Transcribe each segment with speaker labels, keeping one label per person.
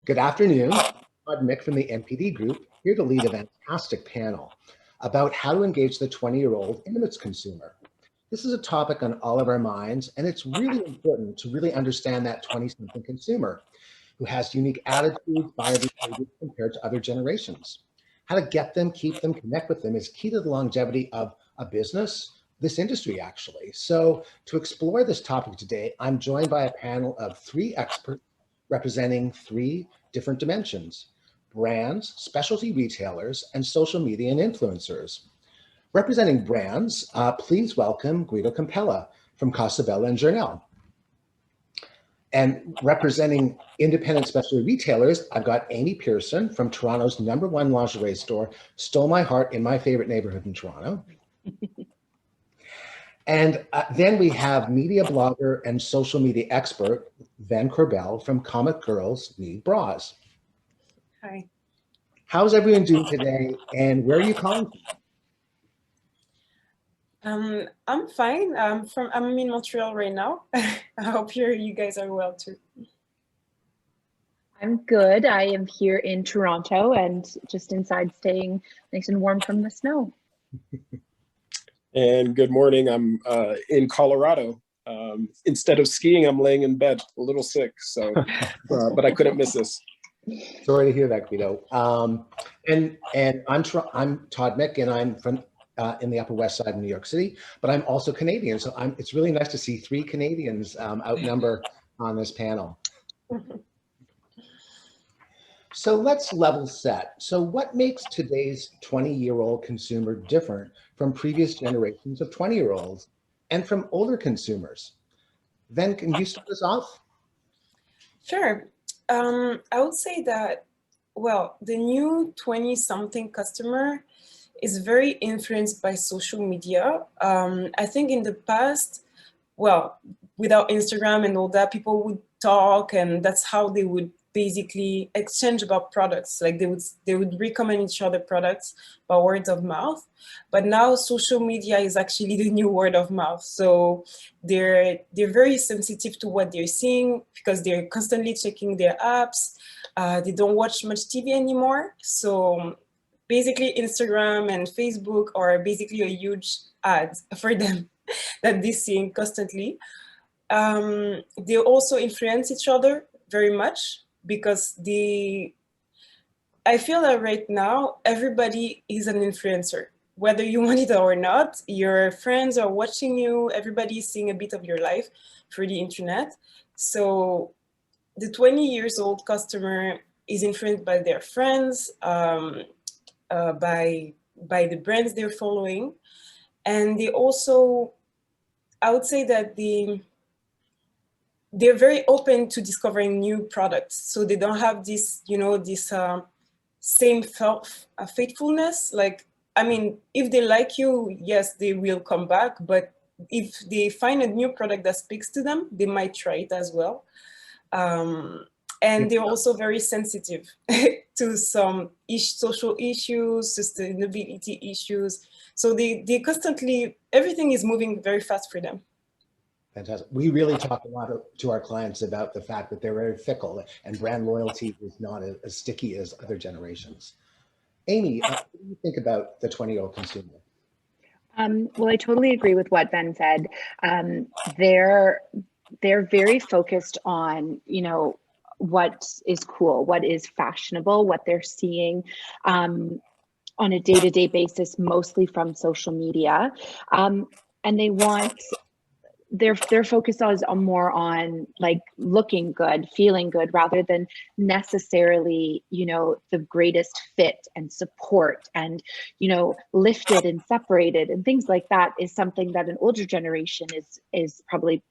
Speaker 1: Good afternoon. I'm Mick from the MPD Group, here to lead a fantastic panel about how to engage the 20-year-old intimates consumer. This is a topic on all of our minds, and it's really important to really understand that 20-something consumer who has unique attitudes, buyer behaviors compared to other generations. How to get them, keep them, connect with them is key to the longevity of a business, this industry actually. So to explore this topic today, I'm joined by a panel of 3 experts representing 3 different dimensions: brands, specialty retailers, and social media and influencers. Representing brands, please welcome Guido Campella from Casabella and Journal. And representing independent specialty retailers, I've got Amy Pearson from Toronto's #1 lingerie store, Stole My Heart in my favorite neighborhood in Toronto. And then we have media blogger and social media expert, Van Corbell from Comic Girls Need Bras.
Speaker 2: Hi.
Speaker 1: How's everyone doing today, and where are you calling
Speaker 2: from? I'm fine. I'm in Montreal right now. I hope you guys are well too.
Speaker 3: I'm good. I am here in Toronto and just inside staying nice and warm from the snow.
Speaker 4: And good morning. I'm in Colorado. Instead of skiing, I'm laying in bed, a little sick. So, but I couldn't miss this.
Speaker 1: Sorry to hear that, Guido. And I'm Todd Mick, and I'm from in the Upper West Side of New York City, but I'm also Canadian. So it's really nice to see 3 Canadians outnumber on this panel. So let's level set. So what makes today's 20-year-old consumer different from previous generations of 20-year-olds and from older consumers? Then can you start us off?
Speaker 2: Sure. I would say that, well, the new 20-something customer is very influenced by social media. I think in the past, well, without Instagram and all that, people would talk, and that's how they would basically exchange about products. Like they would recommend each other products by word of mouth. But now social media is actually the new word of mouth. So they're very sensitive to what they're seeing because they're constantly checking their apps. They don't watch much TV anymore. So basically Instagram and Facebook are basically a huge ad for them that they're seeing constantly. They also influence each other very much, because I feel that right now, everybody is an influencer. Whether you want it or not, your friends are watching you, everybody is seeing a bit of your life through the internet. So the 20-year-old customer is influenced by their friends, by the brands they're following. And they also, I would say that they're very open to discovering new products. So they don't have this, this same faithfulness. Like, I mean, if they like you, yes, they will come back. But if they find a new product that speaks to them, they might try it as well. And they're also very sensitive to some social issues, sustainability issues. So they constantly, everything is moving very fast for them.
Speaker 1: Fantastic. We really talk a lot to our clients about the fact that they're very fickle and brand loyalty is not as sticky as other generations. Amy, what do you think about the 20-year-old consumer?
Speaker 3: Well, I totally agree with what Ben said. They're very focused on, what is cool, what is fashionable, what they're seeing on a day-to-day basis, mostly from social media. And they want their focus is more on like looking good, feeling good, rather than necessarily, the greatest fit and support and, lifted and separated and things like that is something that an older generation is probably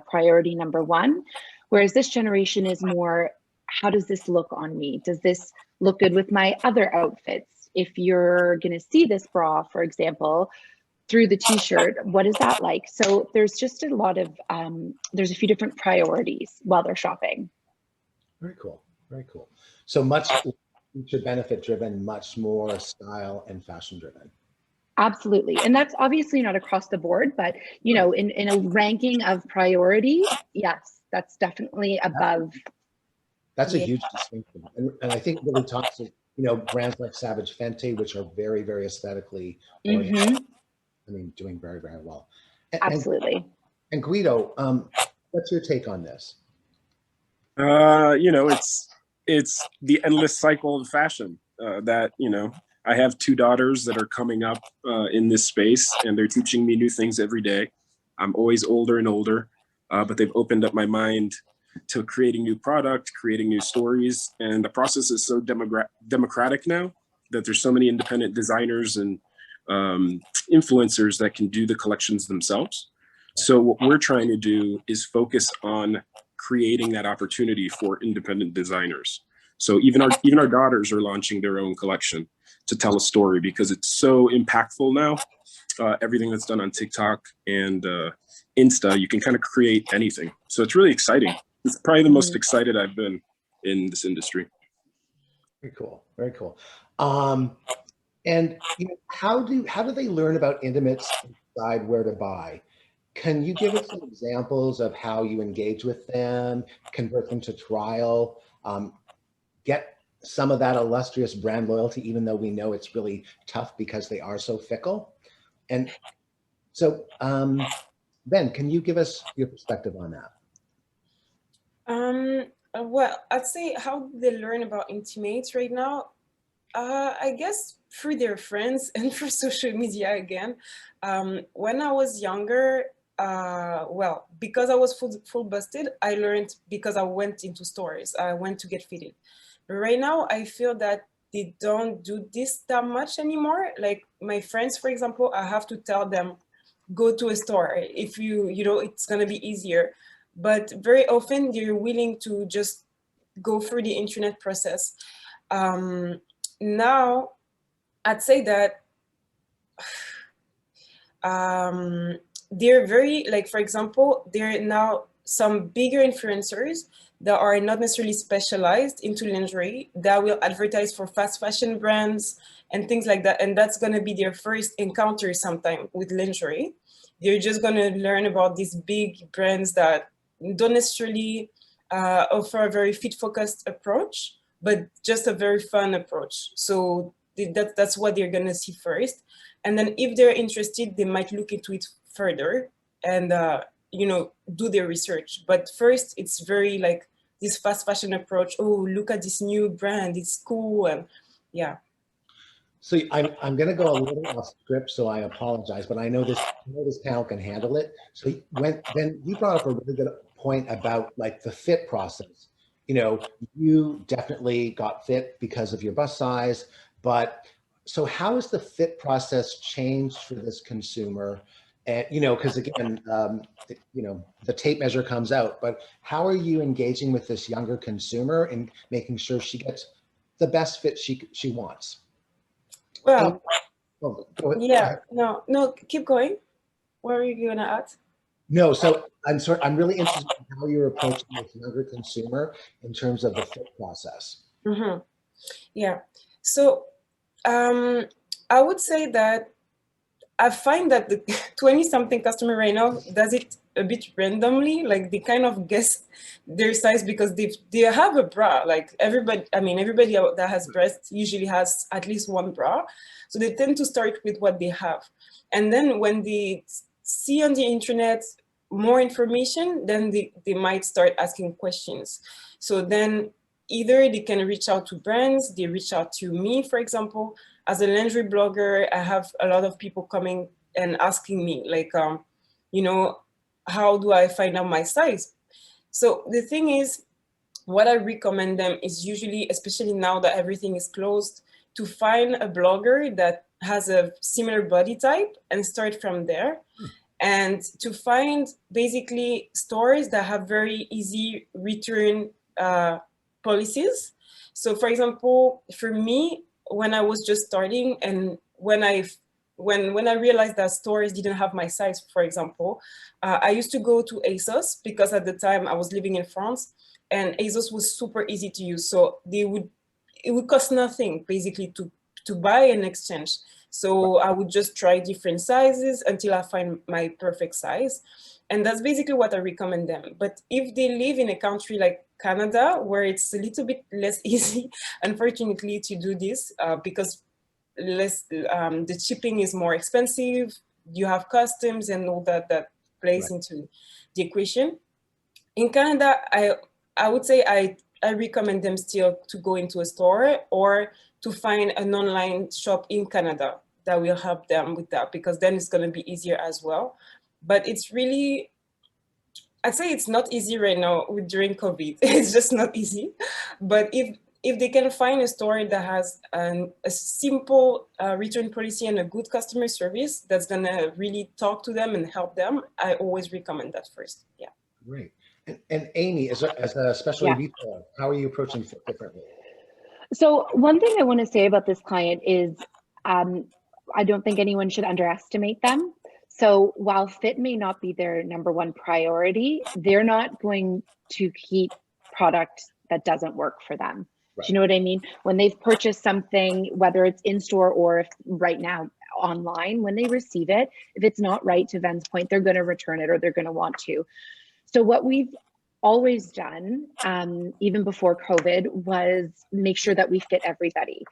Speaker 3: priority number 1. Whereas this generation is more, how does this look on me? Does this look good with my other outfits? If you're going to see this bra, for example, through the t-shirt, what is that like? So there's just a lot of, there's a few different priorities while they're shopping.
Speaker 1: Very cool, very cool. So much future benefit driven, much more style and fashion driven.
Speaker 3: Absolutely, and that's obviously not across the board, but in a ranking of priority, yes, that's definitely above
Speaker 1: That's a
Speaker 2: Yeah.
Speaker 1: huge distinction. And I think it really talks to, brands like Savage Fenty, which are very, very aesthetically oriented. I mean, doing very, very well.
Speaker 3: Absolutely.
Speaker 1: And Guido, what's your take on this?
Speaker 4: It's the endless cycle of fashion that, I have two daughters that are coming up in this space, and they're teaching me new things every day. I'm always older and older, but they've opened up my mind to creating new product, creating new stories. And the process is so democratic now that there's so many independent designers and influencers that can do the collections themselves. So what we're trying to do is focus on creating that opportunity for independent designers. So even our daughters are launching their own collection to tell a story, because it's so impactful now. Everything that's done on TikTok and Insta, you can kind of create anything. So it's really exciting. It's probably the most excited I've been in this industry.
Speaker 1: Very cool. Very cool. And how do they learn about intimates and decide where to buy? Can you give us some examples of how you engage with them, convert them to trial, get some of that illustrious brand loyalty, even though we know it's really tough because they are so fickle? And so, Ben, can you give us your perspective on that?
Speaker 2: Well, I'd say how they learn about intimates right now, I guess through their friends and through social media again. When I was younger, well, because I was full busted, I learned because I went into stores. I went to get fitted. But right now, I feel that they don't do this that much anymore. Like my friends, for example, I have to tell them, go to a store. If it's gonna be easier. But very often they're willing to just go through the internet process. Now, I'd say that they're very, like, for example, there are now some bigger influencers that are not necessarily specialized into lingerie that will advertise for fast fashion brands and things like that. And that's going to be their first encounter sometime with lingerie. They're just going to learn about these big brands that don't necessarily offer a very fit-focused approach, but just a very fun approach. So that's what they're going to see first. And then if they're interested, they might look into it further and, do their research. But first, it's very like this fast fashion approach. Oh, look at this new brand. It's cool. And yeah.
Speaker 1: So I'm going to go a little off script, so I apologize, but I know this panel can handle it. So then you brought up a really good point about like the fit process. You definitely got fit because of your bust size, but so how has the fit process changed for this consumer? And, because again, the tape measure comes out, but how are you engaging with this younger consumer and making sure she gets the best fit she wants?
Speaker 2: Well,
Speaker 1: go ahead.
Speaker 2: yeah, no, keep going. What are you gonna add?
Speaker 1: No, so I'm really interested in how you're approaching this younger consumer in terms of the fit process.
Speaker 2: Mm-hmm. Yeah. So I would say that I find that the 20-something customer right now does it a bit randomly, like they kind of guess their size because they have a bra. Like everybody that has breasts usually has at least one bra. So they tend to start with what they have. And then when they see on the internet more information, then they might start asking questions. So then either they can reach out to brands, they reach out to me, for example. As a lingerie blogger, I have a lot of people coming and asking me, like, how do I find out my size? So the thing is, what I recommend them is usually, especially now that everything is closed, to find a blogger that has a similar body type and start from there. And to find basically stores that have very easy return policies. So for example, for me, when I was just starting and when I realized that stores didn't have my size, for example, I used to go to ASOS because at the time I was living in France and ASOS was super easy to use. So it would cost nothing basically to buy and exchange. So I would just try different sizes until I find my perfect size. And that's basically what I recommend them. But if they live in a country like Canada, where it's a little bit less easy, unfortunately, to do this because the shipping is more expensive. You have customs and all that plays into the equation. In Canada, I would say I recommend them still to go into a store or to find an online shop in Canada that will help them with that, because then it's going to be easier as well. But it's really, I'd say it's not easy right now during COVID. It's just not easy. But if they can find a store that has a simple return policy and a good customer service that's gonna really talk to them and help them, I always recommend that first. Yeah.
Speaker 1: Great. And Amy, as a specialty retailer, how are you approaching fit differently?
Speaker 3: So one thing I want to say about this client is I don't think anyone should underestimate them. So while fit may not be their number one priority, they're not going to keep product that doesn't work for them. Right. Do you know what I mean? When they've purchased something, whether it's in store or if right now online, when they receive it, if it's not right, to Ven's point, they're going to return it or they're going to want to. So what we've always done, even before COVID, was make sure that we fit everybody.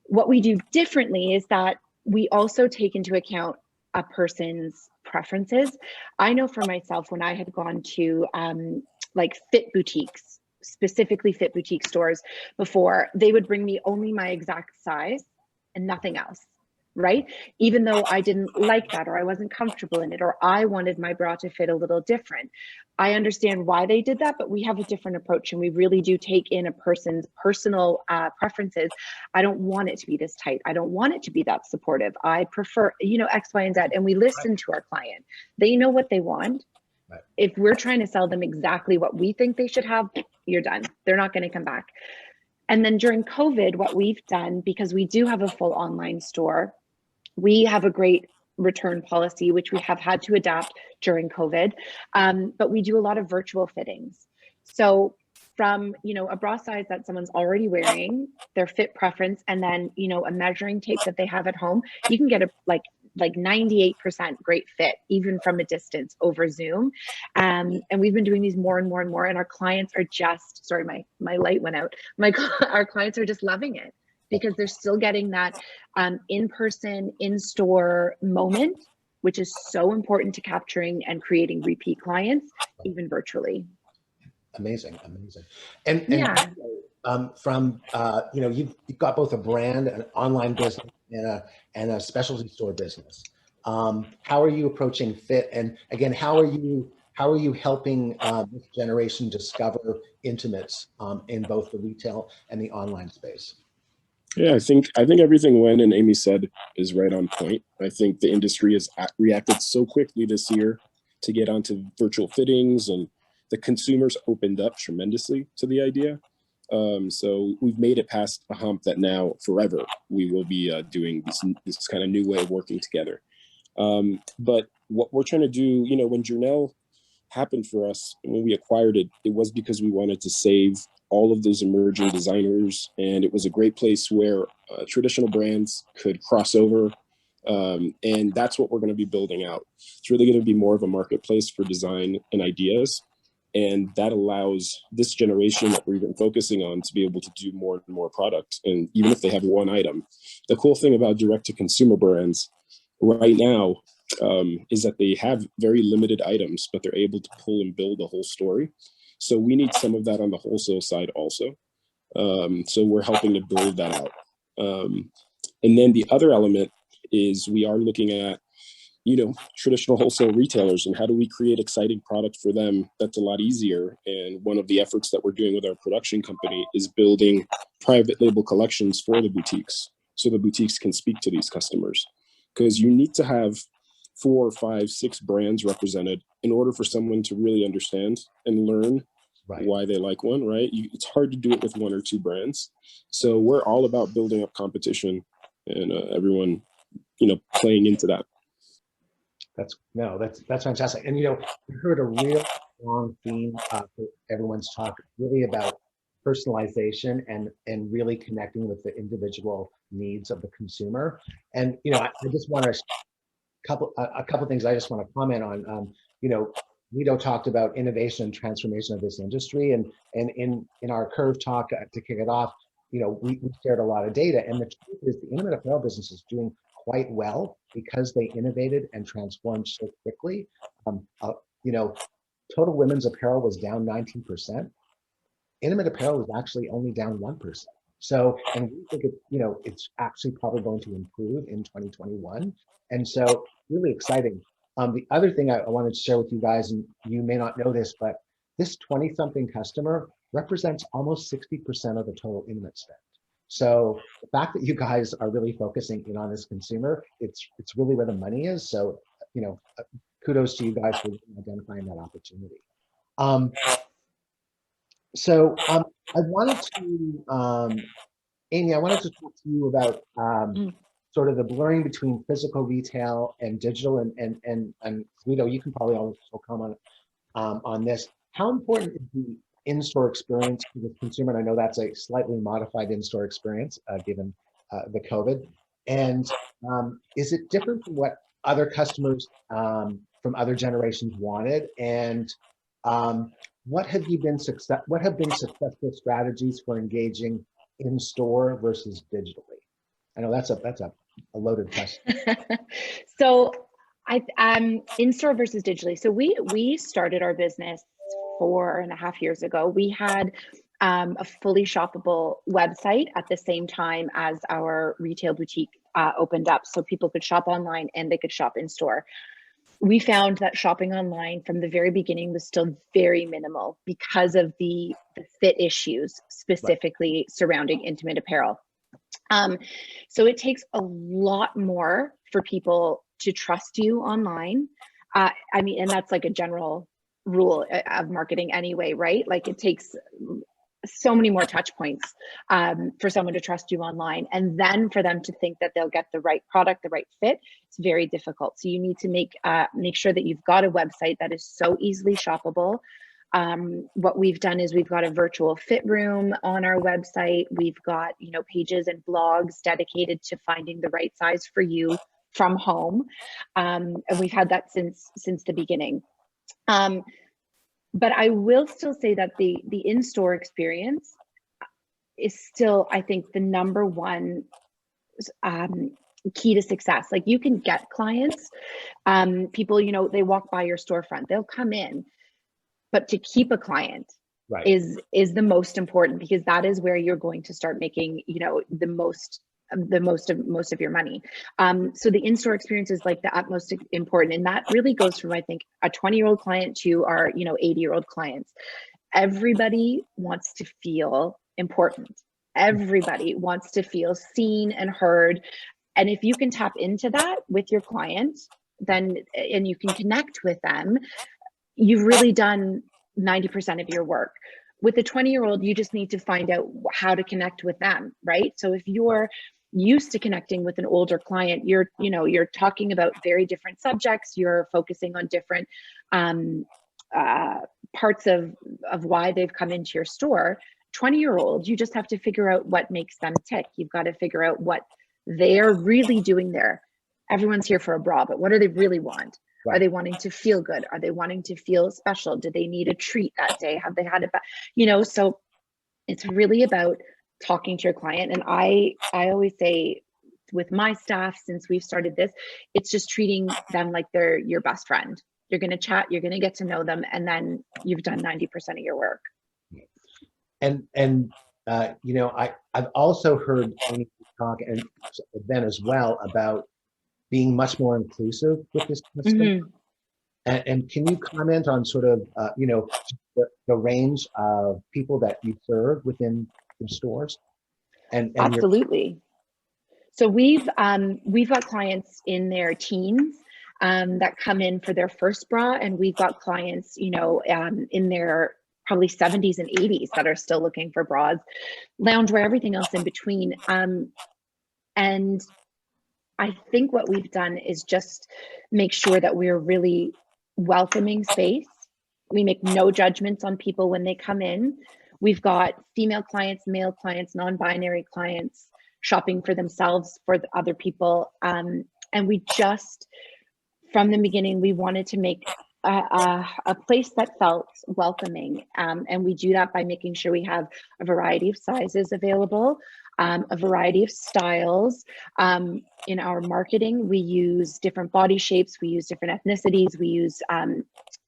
Speaker 3: What we do differently is that we also take into account a person's preferences. I know for myself, when I had gone to like fit boutiques, specifically fit boutique stores before, they would bring me only my exact size and nothing else, right? Even though I didn't like that, or I wasn't comfortable in it, or I wanted my bra to fit a little different. I understand why they did that, but we have a different approach, and we really do take in a person's personal preferences. I don't want it to be this tight. I don't want it to be that supportive. I prefer, you know, X, Y, and Z. And we listen to our client. They know what they want. Right. If we're trying to sell them exactly what we think they should have, you're done. They're not going to come back. And then during COVID, what we've done, because we do have a full online store, we have a great return policy, which we have had to adapt during COVID, but we do a lot of virtual fittings. So from, you know, a bra size that someone's already wearing, their fit preference, and then, you know, a measuring tape that they have at home, you can get a like 98% great fit, even from a distance over Zoom. And we've been doing these more and more and more, and our clients are just, sorry, my light went out. Our clients are just loving it, because they're still getting that in-person, in-store moment, which is so important to capturing and creating repeat clients, even virtually.
Speaker 1: Amazing, amazing. And yeah. From, you know, you've got both a brand, an online business, and a specialty store business. How are you approaching fit? And again, how are you helping this generation discover intimates in both the retail and the online space?
Speaker 4: Yeah, I think everything Wen and Amy said is right on point. I think the industry has reacted so quickly this year to get onto virtual fittings, and the consumers opened up tremendously to the idea. So we've made it past a hump that now forever we will be doing this kind of new way of working together. But what we're trying to do, you know, when Journelle happened for us, when we acquired it, it was because we wanted to save all of those emerging designers, and it was a great place where traditional brands could cross over, and that's what we're going to be building out. It's really going to be more of a marketplace for design and ideas, and that allows this generation that we're even focusing on to be able to do more and more product, and even if they have one item. The cool thing about direct-to-consumer brands right now is that they have very limited items, but they're able to pull and build a whole story. So we need some of that on the wholesale side also. So we're helping to build that out. And then the other element is we are looking at, you know, traditional wholesale retailers, and how do we create exciting product for them that's a lot easier. And one of the efforts that we're doing with our production company is building private label collections for the boutiques, so the boutiques can speak to these customers. Because you need to have 4, 5, 6 brands represented in order for someone to really understand and learn why they like one, right? It's hard to do it with 1 or 2 brands. So we're all about building up competition, and everyone, you know, playing into that.
Speaker 1: That's fantastic. And, you know, we heard a real strong theme for everyone's talk, really about personalization and really connecting with the individual needs of the consumer. And, you know, I just want to a couple things I just want to comment on. You know, Guido talked about innovation and transformation of this industry, and in our curve talk to kick it off, we shared a lot of data, and the truth is the intimate apparel business is doing quite well because they innovated and transformed so quickly. Total women's apparel was down 19%. Intimate apparel was actually only down 1%. So, and we think it's actually probably going to improve in 2021. And so really exciting. The other thing I wanted to share with you guys, and you may not know this, but this 20-something customer represents almost 60% of the total intimate spend. So the fact that you guys are really focusing in on this consumer, it's really where the money is. So, kudos to you guys for identifying that opportunity. I wanted to, Amy, I wanted to talk to you about sort of the blurring between physical retail and digital, and Guido, you can probably also comment on this. How important is the in-store experience for the consumer? And I know that's a slightly modified in-store experience given the COVID. And is it different from what other customers from other generations wanted? And what have been successful strategies for engaging in store versus digitally? I know that's a loaded question.
Speaker 3: So in store versus digitally. So we started our business 4.5 years ago. We had a fully shoppable website at the same time as our retail boutique opened up, so people could shop online and they could shop in store. We found that shopping online from the very beginning was still very minimal because of the fit issues specifically surrounding intimate apparel. So it takes a lot more for people to trust you online. And that's like a general rule of marketing anyway, right? Like it takes so many more touch points for someone to trust you online, and then for them to think that they'll get the right product, the right fit. It's very difficult. So you need to make sure that you've got a website that is so easily shoppable. What we've done is we've got a virtual fit room on our website. We've got pages and blogs dedicated to finding the right size for you from home, and we've had that since the beginning. But I will still say that the in-store experience is still, I think, the number one key to success. Like you can get clients, people, they walk by your storefront, they'll come in, but to keep a client is the most important, because that is where you're going to start making, the most of your money. So the in-store experience is like the utmost important. And that really goes from, I think, a 20-year-old client to our, 80-year-old clients. Everybody wants to feel important. Everybody wants to feel seen and heard. And if you can tap into that with your client, and you can connect with them, you've really done 90% of your work. With a 20-year-old, you just need to find out how to connect with them, right? So if you're used to connecting with an older client, you're talking about very different subjects, you're focusing on different parts of why they've come into your store. 20-year-old, you just have to figure out what makes them tick. You've got to figure out what they're really doing there. Everyone's here for a bra, but what do they really want? Are they wanting to feel good? Are they wanting to feel special? Do they need a treat that day? Have they had it? So it's really about talking to your client. And I always say with my staff, since we've started this, it's just treating them like they're your best friend. You're going to chat, you're going to get to know them, and then you've done 90% of your work.
Speaker 1: And I've also heard Amy talk, and Ben as well, about being much more inclusive with this system. And can you comment on sort of, the range of people that you serve within the stores? And
Speaker 3: absolutely. So we've got clients in their teens that come in for their first bra, and we've got clients, in their probably 70s and 80s that are still looking for bras, loungewear, everything else in between. And I think what we've done is just make sure that we're really welcoming space. We make no judgments on people when they come in. We've got female clients, male clients, non-binary clients shopping for themselves, for the other people. And we just, from the beginning, we wanted to make a place that felt welcoming. And we do that by making sure we have a variety of sizes available, a variety of styles. In our marketing, we use different body shapes, we use different ethnicities, we use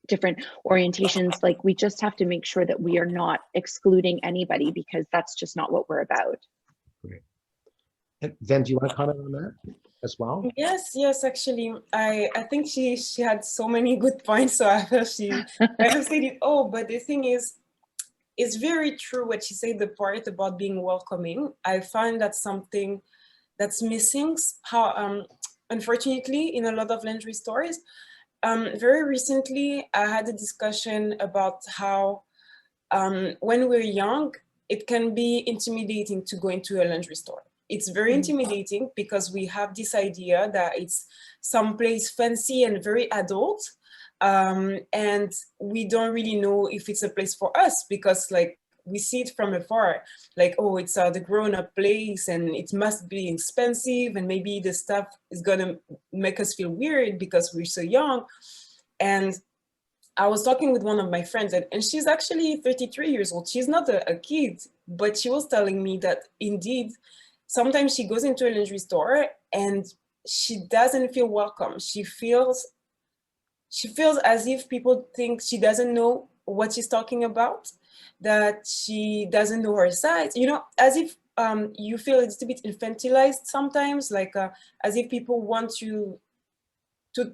Speaker 3: different orientations. Like, we just have to make sure that we are not excluding anybody, because that's just not what we're about.
Speaker 1: Great. And then, do you want to comment on that as well?
Speaker 2: Yes, actually, I think she had so many good points, so I feel she kind of said it all. But the thing is, it's very true what she said, the part about being welcoming. I find that's something that's missing. How unfortunately, in a lot of lingerie stores, very recently, I had a discussion about how when we're young, it can be intimidating to go into a lingerie store. It's very intimidating because we have this idea that it's someplace fancy and very adult. And we don't really know if it's a place for us, because like we see it from afar, like, oh, it's the grown-up place and it must be expensive, and maybe the stuff is gonna make us feel weird because we're so young. And I was talking with one of my friends, and she's actually 33 years old. She's not a kid, but she was telling me that indeed, sometimes she goes into a lingerie store and she doesn't feel welcome. She feels as if people think she doesn't know what she's talking about, that she doesn't know her size, as if you feel it's a bit infantilized sometimes, like as if people want you to,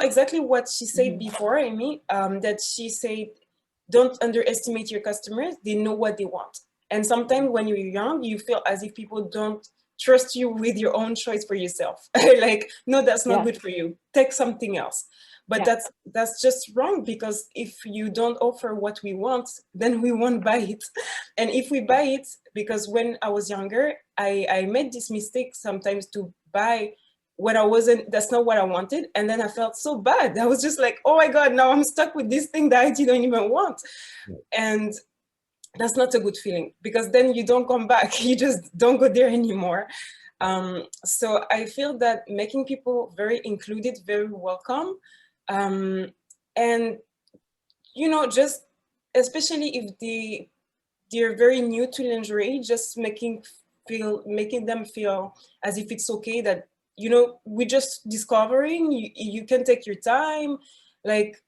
Speaker 2: exactly what she said before, Amy, that she said, don't underestimate your customers, they know what they want. And sometimes when you're young, you feel as if people don't trust you with your own choice for yourself. Like, no, that's not good for you, take something else. But that's just wrong, because if you don't offer what we want, then we won't buy it. And if we buy it, because when I was younger, I made this mistake sometimes to buy what that's not what I wanted. And then I felt so bad. I was just like, oh my God, now I'm stuck with this thing that I didn't even want. And that's not a good feeling, because then you don't come back. You just don't go there anymore. So I feel that making people very included, very welcome, and just especially if they're very new to lingerie, just making them feel as if it's okay that we're just discovering. You can take your time, like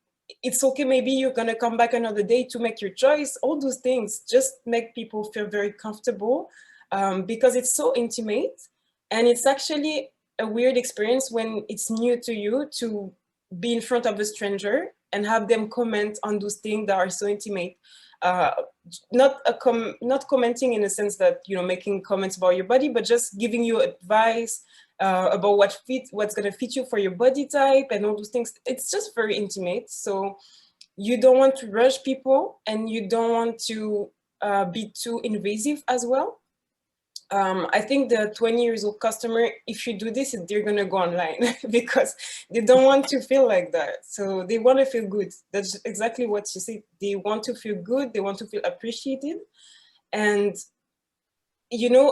Speaker 2: it's okay, maybe you're gonna come back another day to make your choice. All those things just make people feel very comfortable, because it's so intimate, and it's actually a weird experience when it's new to you to be in front of a stranger and have them comment on those things that are so intimate. Not commenting in a sense that making comments about your body, but just giving you advice about what's gonna fit you for your body type and all those things. It's just very intimate, so you don't want to rush people, and you don't want to be too invasive as well. I think the 20 years old customer, if you do this, they're gonna go online because they don't want to feel like that. So they want to feel good. That's exactly what she said. They want to feel good. They want to feel appreciated. And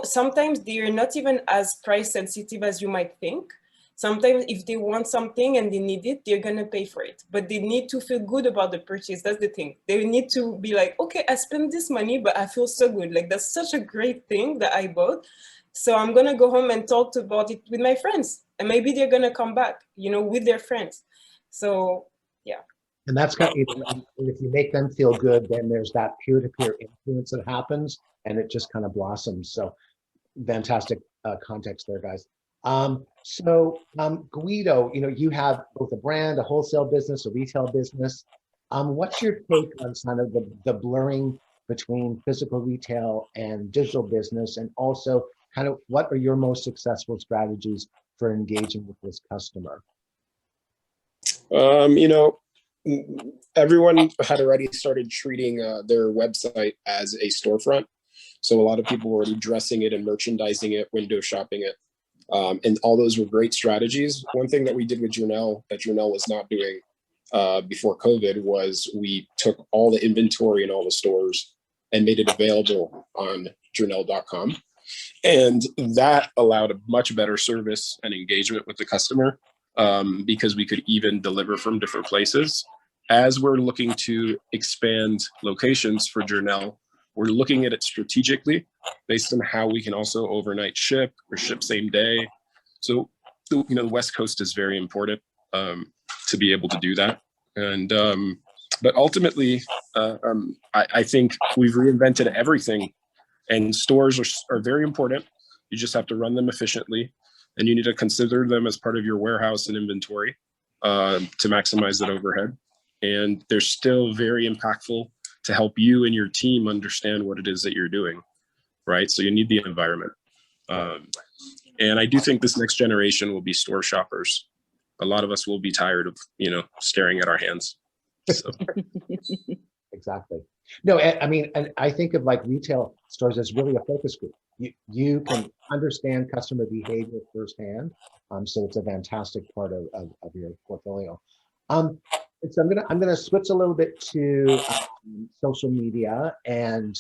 Speaker 2: sometimes they're not even as price sensitive as you might think. Sometimes if they want something and they need it, they're gonna pay for it. But they need to feel good about the purchase. That's the thing. They need to be like, okay, I spent this money, but I feel so good. Like, that's such a great thing that I bought. So I'm gonna go home and talk about it with my friends. And maybe they're gonna come back, with their friends. So yeah.
Speaker 1: And that's kind of, if you make them feel good, then there's that peer-to-peer influence that happens, and it just kind of blossoms. So fantastic context there, guys. Guido, you have both a brand, a wholesale business, a retail business. What's your take on kind of the blurring between physical retail and digital business, and also kind of what are your most successful strategies for engaging with this customer?
Speaker 4: Everyone had already started treating their website as a storefront. So a lot of people were already dressing it and merchandising it, window shopping it. And all those were great strategies. One thing that we did with Journelle that Journelle was not doing before COVID was we took all the inventory in all the stores and made it available on journelle.com. And that allowed a much better service and engagement with the customer, because we could even deliver from different places. as we're looking to expand locations for Journal, we're looking at it strategically based on how we can also overnight ship or ship same day. So, you know, the West Coast is very important to be able to do that. And but ultimately, I think we've reinvented everything, and stores are very important. You just have to run them efficiently, and you need to consider them as part of your warehouse and inventory to maximize that overhead. And they're still very impactful to help you and your team understand what it is that you're doing, right? So you need the environment. And I do think this next generation will be store shoppers. A lot of us will be tired of, you know, staring at our hands. So.
Speaker 1: Exactly. No, I mean, and I think of like retail stores as really a focus group. You can understand customer behavior firsthand. So it's a fantastic part of your portfolio. So I'm gonna switch a little bit to social media, and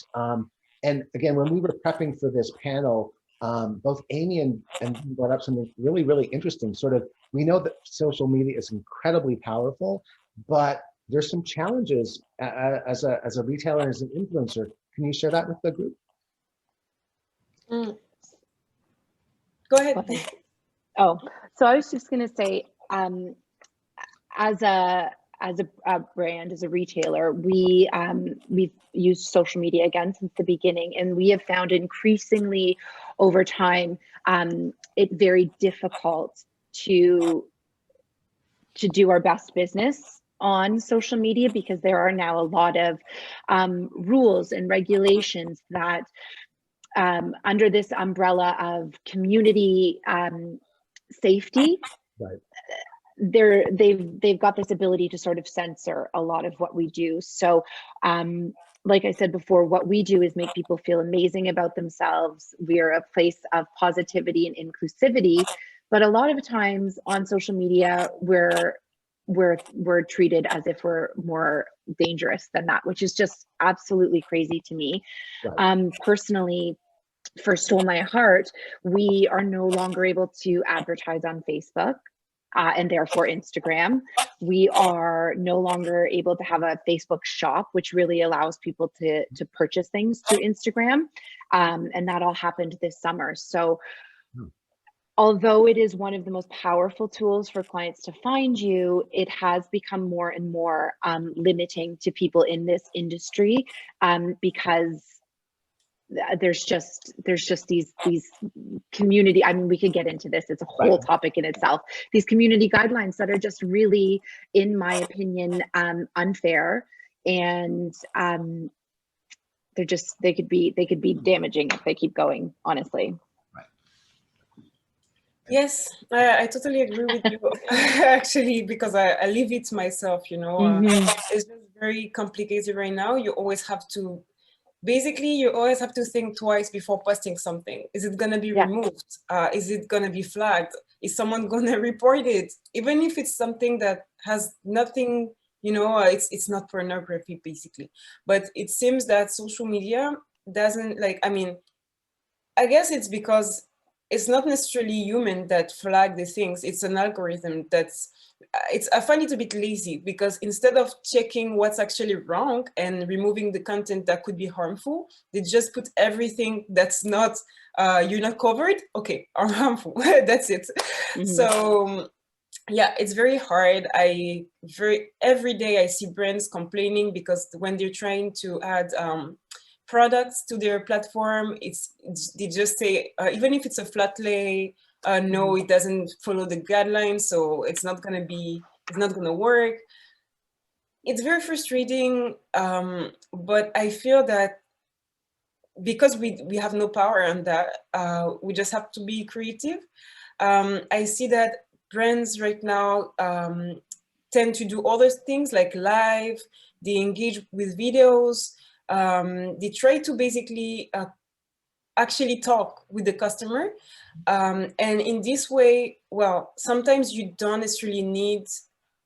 Speaker 1: again, when we were prepping for this panel, both Amy and you brought up something really interesting. Sort of, we know that social media is incredibly powerful, but there's some challenges as a retailer, as an influencer. Can you share that with the group?
Speaker 2: Go ahead.
Speaker 3: Oh, so I was just going to say, as a brand, as a retailer, we've used social media again since the beginning, and we have found increasingly over time it very difficult to do our best business on social media, because there are now a lot of rules and regulations that under this umbrella of community safety,
Speaker 1: right,
Speaker 3: they've got this ability to sort of censor a lot of what we do. So like I said before, what we do is make people feel amazing about themselves. We're a place of positivity and inclusivity, but a lot of times on social media, we're treated as if we're more dangerous than that, which is just absolutely crazy to me. Right. Personally, for Stole My Heart, we are no longer able to advertise on Facebook and therefore Instagram. We are no longer able to have a Facebook shop, which really allows people to purchase things through Instagram. And that all happened this summer. So although it is one of the most powerful tools for clients to find you, it has become more and more limiting to people in this industry because there's just these community, I mean, we could get into this, it's a whole topic in itself, these community guidelines that are just really, in my opinion, unfair, and they could be damaging if they keep going, honestly.
Speaker 2: Yes, I totally agree with you, actually, because I live it myself, you know. It's just very complicated right now. You always have to think twice before posting something. Is it going to be removed? Is it going to be flagged? Is someone going to report it? Even if it's something that has nothing, you know, it's not pornography, basically. But it seems that social media doesn't, like, I mean, I guess it's because it's not necessarily human that flag the things. It's an algorithm I find it a bit lazy, because instead of checking what's actually wrong and removing the content that could be harmful, they just put everything that's not, you're not covered, okay, are harmful. That's it. So yeah, it's very hard. Every day I see brands complaining because when they're trying to add products to their platform, they just say, even if it's a flat lay, no, it doesn't follow the guidelines, so it's not gonna work. It's very frustrating, but I feel that because we have no power on that, we just have to be creative. I see that brands right now tend to do other things like live, they engage with videos, they try to basically actually talk with the customer. And in this way, well, sometimes you don't necessarily need,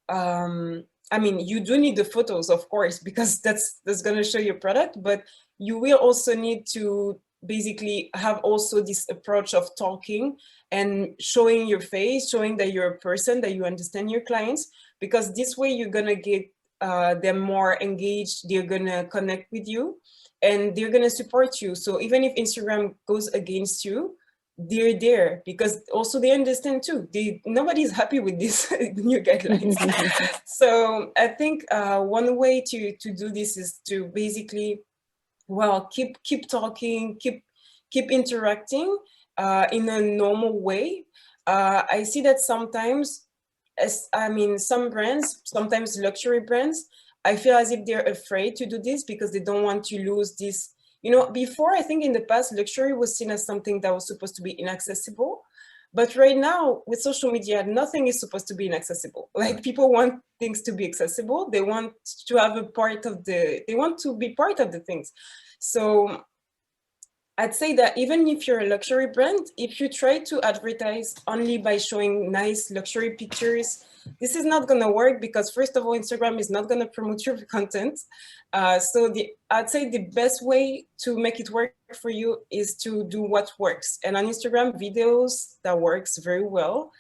Speaker 2: I mean, you do need the photos, of course, because that's going to show your product, but you will also need to basically have also this approach of talking and showing your face, showing that you're a person, that you understand your clients, because this way you're going to get they're more engaged, they're gonna connect with you, and they're gonna support you. So even if Instagram goes against you, they're there because also they understand too. Nobody's happy with these new guidelines. So I think one way to do this is to basically, well, keep talking, keep interacting in a normal way. I see that sometimes, some brands, sometimes luxury brands, I feel as if they're afraid to do this because they don't want to lose this. Before, I think in the past, luxury was seen as something that was supposed to be inaccessible. But right now, with social media, nothing is supposed to be inaccessible. Like, people want things to be accessible. They want to have they want to be part of the things. So I'd say that even if you're a luxury brand, if you try to advertise only by showing nice luxury pictures, this is not going to work because, first of all, Instagram is not going to promote your content. So I'd say the best way to make it work for you is to do what works. And on Instagram, videos, that works very well.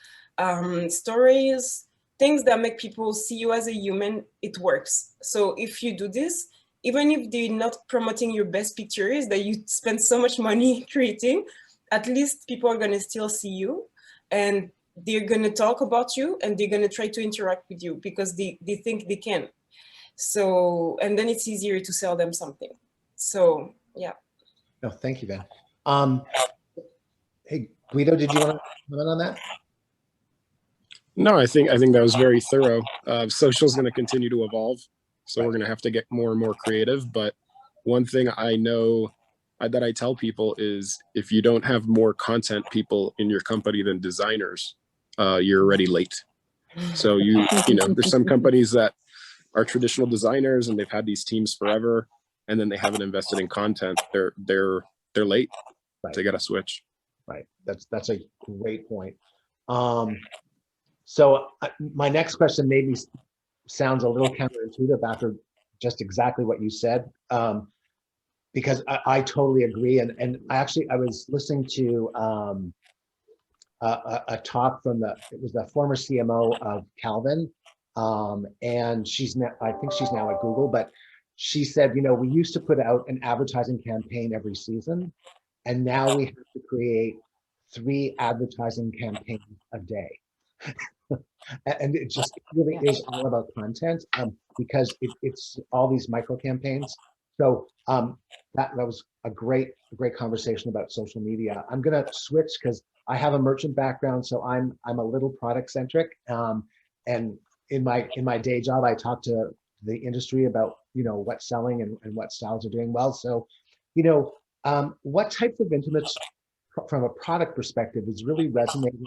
Speaker 2: Stories, things that make people see you as a human, it works. So if you do this, even if they're not promoting your best pictures that you spend so much money creating, at least people are going to still see you, and they're going to talk about you, and they're going to try to interact with you because they think they can. So, and then it's easier to sell them something. So, yeah.
Speaker 1: No, thank you, Ben. Hey, Guido, did you want to comment on that?
Speaker 4: No, I think that was very thorough. Social is going to continue to evolve, so we're going to have to get more and more creative. But one thing I know that I tell people is, if you don't have more content people in your company than designers, you're already late. So you know, there's some companies that are traditional designers and they've had these teams forever, and then they haven't invested in content. They're late.
Speaker 1: Right.
Speaker 4: They got to switch.
Speaker 1: Right. That's a great point. So my next question maybe sounds a little counterintuitive after just exactly what you said, because I totally agree. And I was listening to a talk from it was the former CMO of Calvin, and I think she's now at Google, but she said, we used to put out an advertising campaign every season, and now we have to create 3 advertising campaigns a day. And it just really is all about content, because it's all these micro campaigns. So that was a great conversation about social media. I'm gonna switch because I have a merchant background, so I'm a little product centric. And in my day job, I talk to the industry about what's selling and what styles are doing well. So what types of intimates from a product perspective is really resonating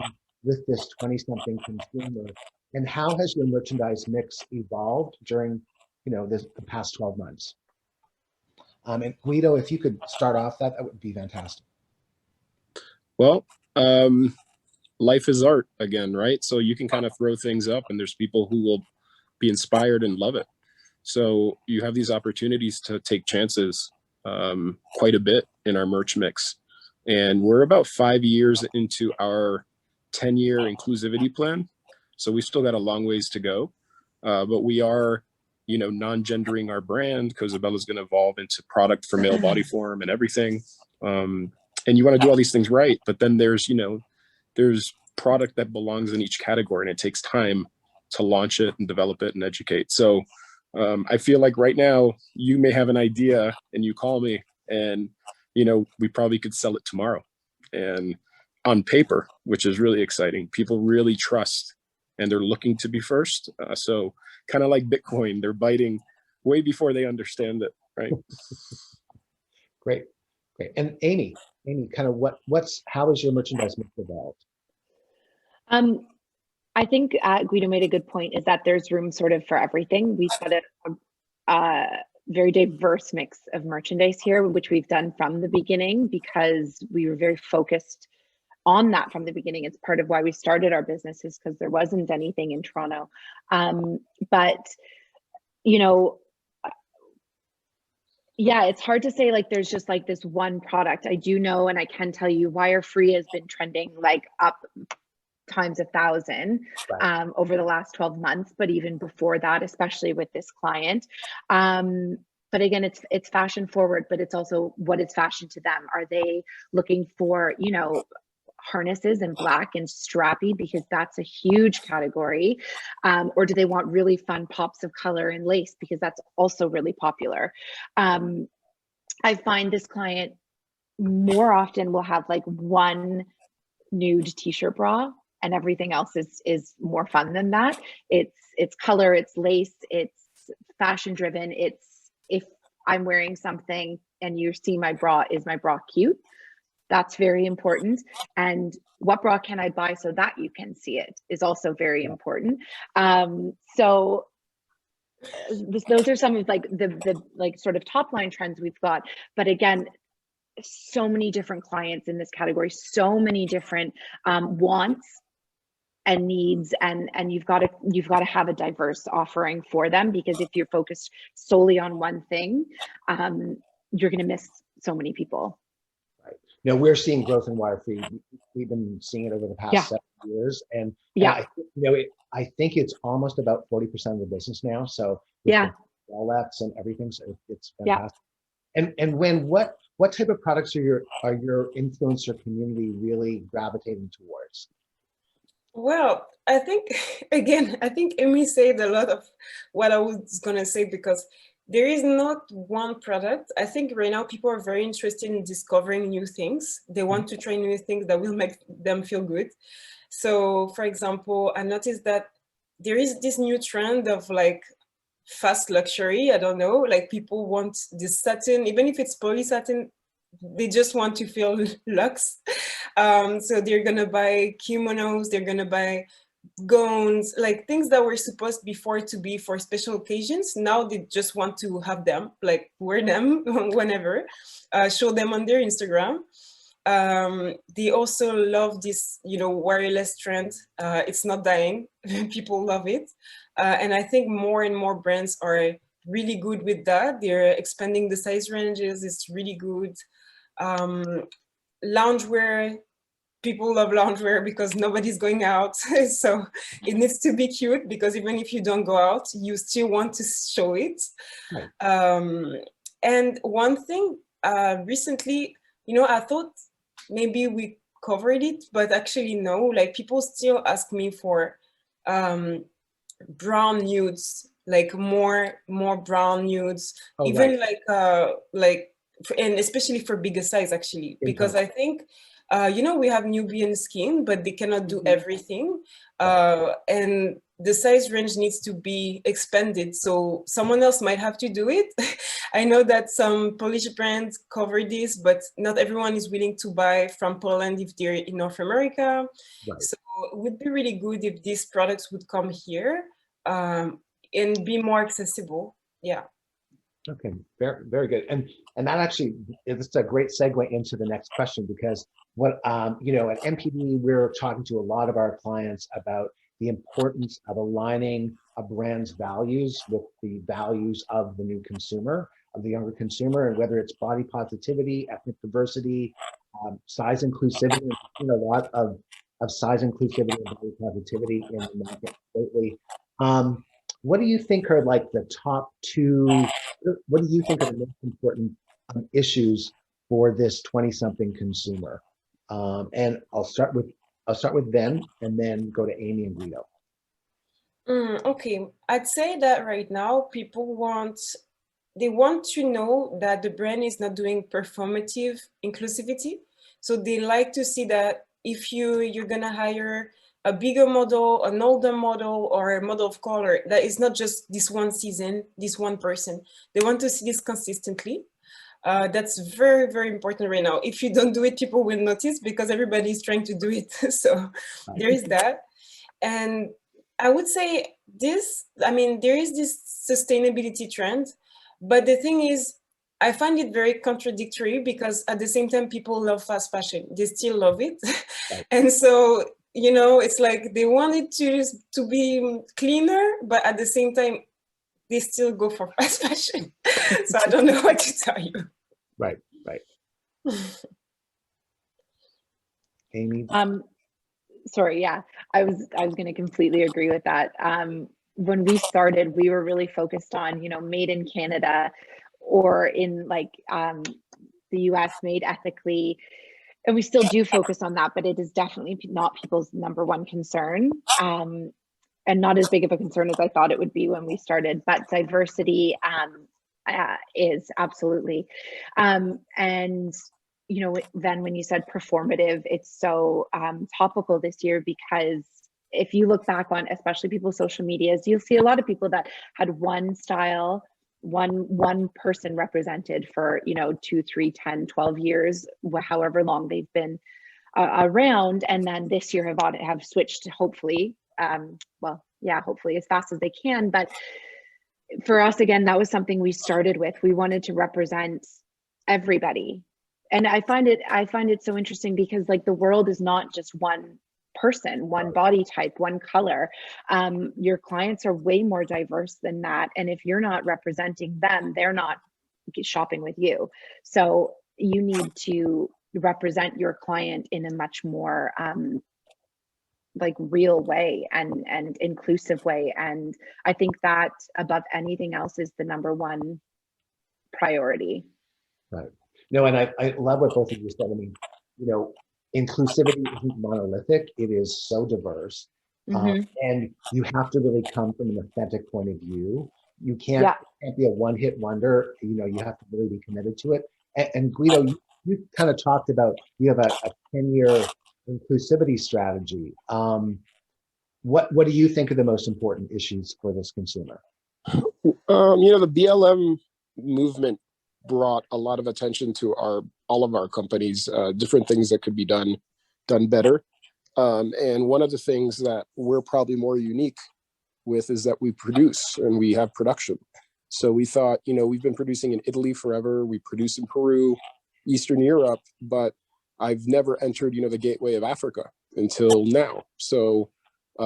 Speaker 1: with this 20-something consumer, and how has your merchandise mix evolved during the past 12 months? And Guido, if you could start off that would be fantastic.
Speaker 4: Well, life is art again, right? So you can kind of throw things up and there's people who will be inspired and love it. So you have these opportunities to take chances quite a bit in our merch mix. And we're about 5 years into our 10-year inclusivity plan. So we still got a long ways to go, but we are, non-gendering our brand, because Isabella's going to evolve into product for male body form and everything. And you want to do all these things right, but then there's product that belongs in each category, and it takes time to launch it and develop it and educate. So I feel like right now you may have an idea and you call me, and we probably could sell it tomorrow. And on paper, which is really exciting, people really trust and they're looking to be first. So kind of like Bitcoin, they're biting way before they understand it, right?
Speaker 1: Great. And Amy, kind of how has your merchandise mix evolved?
Speaker 3: I think Guido made a good point, is that there's room sort of for everything. We've got a very diverse mix of merchandise here, which we've done from the beginning because we were very focused on that from the beginning. It's part of why we started our businesses, because there wasn't anything in Toronto. But yeah, it's hard to say like there's just like this one product. I do know, and I can tell you, wire free has been trending like up times 1,000 over the last 12 months, but even before that, especially with this client. But again, it's fashion forward, but it's also what is fashion to them. Are they looking for, you know, harnesses in black and strappy, because that's a huge category, or do they want really fun pops of color and lace, because that's also really popular. I find this client more often will have like one nude t-shirt bra, and everything else is more fun than that. It's color, it's lace, it's fashion driven. It's, if I'm wearing something and you see my bra, is my bra cute? That's very important. And what bra can I buy so that you can see it is also very important. So those are some of like the like sort of top line trends we've got. But again, so many different clients in this category, so many different wants and needs, and you've got to have a diverse offering for them, because if you're focused solely on one thing, you're going to miss so many people.
Speaker 1: Right. Now we're seeing growth in wire-free. We've been seeing it over the past 7 years, and I think it's almost about 40% of the business now. So wallets and everything, so it's fantastic. And when what type of products are your influencer community really gravitating towards?
Speaker 2: Well, I think, again, I think Amy said a lot of what I was going to say, because there is not one product. I think right now people are very interested in discovering new things. They want to try new things that will make them feel good. So, for example, I noticed that there is this new trend of like fast luxury. I don't know, like people want this satin, even if it's poly satin, they just want to feel luxe. So they're gonna buy kimonos, they're gonna buy gowns, like things that were supposed before to be for special occasions. Now they just want to have them, like wear them whenever, show them on their Instagram. They also love this, you know, wireless trend. It's not dying. People love it. And I think more and more brands are really good with that. They're expanding the size ranges. It's really good. Loungewear, people love loungewear because nobody's going out. So it needs to be cute, because even if you don't go out, you still want to show it. Right. And one thing recently, you know, I thought maybe we covered it, but actually no, like people still ask me for brown nudes, like more brown nudes, even like, and especially for bigger size actually, because I think, you know, we have newborn skin, but they cannot do everything. And the size range needs to be expanded. So someone else might have to do it. I know that some Polish brands cover this, but not everyone is willing to buy from Poland if they're in North America. Right. So it would be really good if these products would come here and be more accessible. Yeah.
Speaker 1: Okay, very, very good. And that actually is a great segue into the next question, because what, you know, at MPD, we're talking to a lot of our clients about the importance of aligning a brand's values with the values of the new consumer, of the younger consumer, and whether it's body positivity, ethnic diversity, size inclusivity. We've seen a lot of size inclusivity and body positivity in the market lately. What do you think are like the top two? What do you think are the most important issues for this 20-something consumer? And I'll start with Ben, and then go to Amy and Guido.
Speaker 2: Okay, I'd say that right now people want to know that the brand is not doing performative inclusivity. So they like to see that if you're gonna hire a bigger model, an older model, or a model of color, that is not just this one season, this one person. They want to see this consistently. That's very, very important right now. If you don't do it, people will notice, because everybody is trying to do it. So there is that. And I would say this, I mean, there is this sustainability trend, but the thing is, I find it very contradictory, because at the same time, people love fast fashion. They still love it. And so, you know, it's like they want it to be cleaner, but at the same time, they still go for fast fashion. So I don't know what to tell you.
Speaker 1: Right, right. Amy?
Speaker 3: sorry, yeah, I was going to completely agree with that. When we started, we were really focused on, made in Canada, or in like the US, made ethically. And we still do focus on that, but it is definitely not people's number one concern. And not as big of a concern as I thought it would be when we started, but diversity is absolutely. And then when you said performative, it's so topical this year, because if you look back on especially people's social medias, you'll see a lot of people that had one style, one person represented for 2, 3, 10, 12 years, however long they've been around, and then this year have switched, hopefully, hopefully as fast as they can. But for us, again, that was something we started with. We wanted to represent everybody. And I find it so interesting, because like the world is not just one person, one body type, one color. Your clients are way more diverse than that. And if you're not representing them, they're not shopping with you. So you need to represent your client in a much more like real way and inclusive way. And I think that above anything else is the number one priority.
Speaker 1: Right. No, and I love what both of you said. I mean, inclusivity isn't monolithic. It is so diverse. And you have to really come from an authentic point of view. You can't be a one-hit wonder. You have to really be committed to it. And Guido, you kind of talked about, you have a 10-year inclusivity strategy. What do you think are the most important issues for this consumer?
Speaker 4: The BLM movement brought a lot of attention to all of our companies, different things that could be done better. And one of the things that we're probably more unique with is that we produce, and we have production. So we thought, we've been producing in Italy forever. We produce in Peru, Eastern Europe, but I've never entered, the gateway of Africa until now. So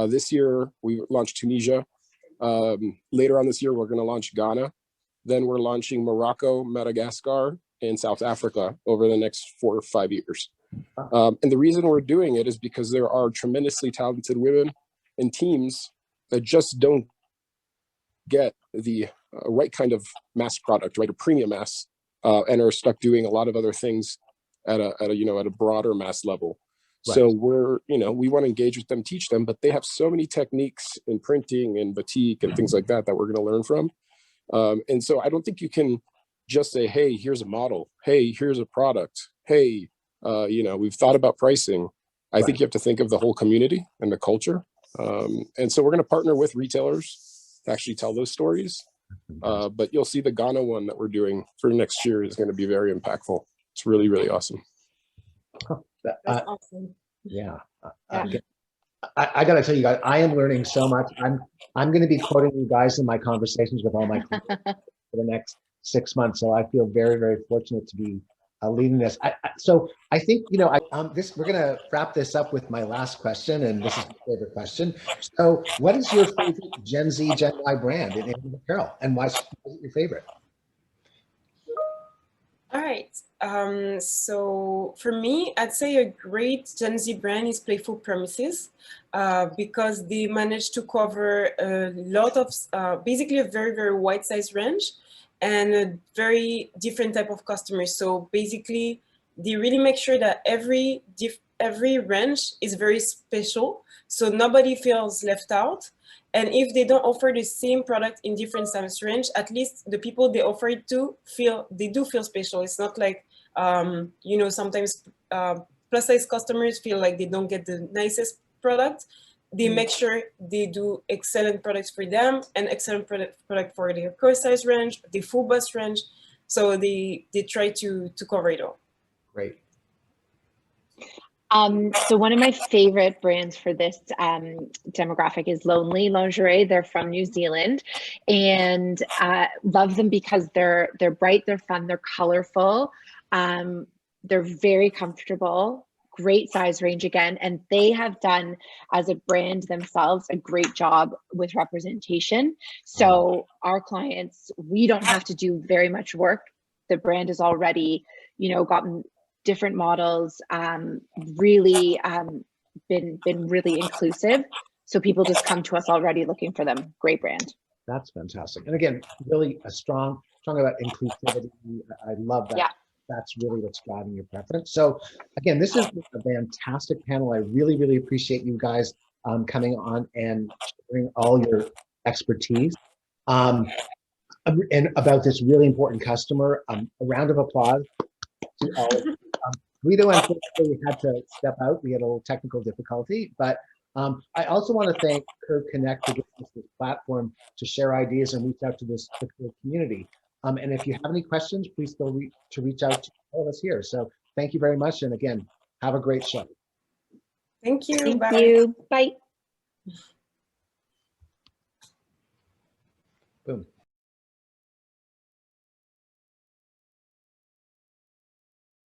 Speaker 4: this year we launched Tunisia. Later on this year, we're going to launch Ghana. Then we're launching Morocco, Madagascar, and South Africa over the next 4 or 5 years. And the reason we're doing it is because there are tremendously talented women and teams that just don't get the right kind of mass product, right, a premium mass, and are stuck doing a lot of other things at a broader mass level. Right. So we want to engage with them, teach them, but they have so many techniques in printing and batik and things like that we're going to learn from. And so I don't think you can just say, hey, here's a model. Hey, here's a product. Hey, we've thought about pricing. I think you have to think of the whole community and the culture. And so we're going to partner with retailers to actually tell those stories. But you'll see the Ghana one that we're doing for next year is going to be very impactful. It's really, really awesome.
Speaker 2: That's awesome.
Speaker 1: Yeah. I got to tell you guys, I am learning so much. I'm going to be quoting you guys in my conversations with all my clients for the next 6 months. So I feel very, very fortunate to be leading this. So I think, we're going to wrap this up with my last question, and this is my favorite question. So what is your favorite Gen Z, Gen Y brand in apparel, and why is it your favorite?
Speaker 2: All right. So for me, I'd say a great Gen Z brand is Playful Premises, because they managed to cover a lot of, basically a very, very wide size range and a very different type of customers. So basically, they really make sure that every range is very special, so nobody feels left out. And if they don't offer the same product in different size range, at least the people they offer it to do feel special. It's not like, sometimes plus size customers feel like they don't get the nicest product. They make sure they do excellent products for them and excellent product for the core size range, the full bust range. So they try to cover it all.
Speaker 1: Great.
Speaker 3: So one of my favorite brands for this demographic is Lonely Lingerie. They're from New Zealand, and love them because they're bright, they're fun, they're colorful, they're very comfortable, great size range again, and they have done as a brand themselves a great job with representation. So our clients, we don't have to do very much work. The brand has already, gotten different models, really been really inclusive. So people just come to us already looking for them. Great brand.
Speaker 1: That's fantastic. And again, really a strong about inclusivity. I love that.
Speaker 3: Yeah.
Speaker 1: That's really what's driving your preference. So again, this is a fantastic panel. I really appreciate you guys coming on and sharing all your expertise and about this really important customer. A round of applause to all of you. Guido, unfortunately, had to step out. We had a little technical difficulty, but I also want to thank Curve Connect for giving us this platform to share ideas and reach out to this community. And if you have any questions, please feel free to reach out to all of us here. So thank you very much. And again, have a great show.
Speaker 2: Thank you.
Speaker 3: Thank
Speaker 2: Bye.
Speaker 3: you. Bye.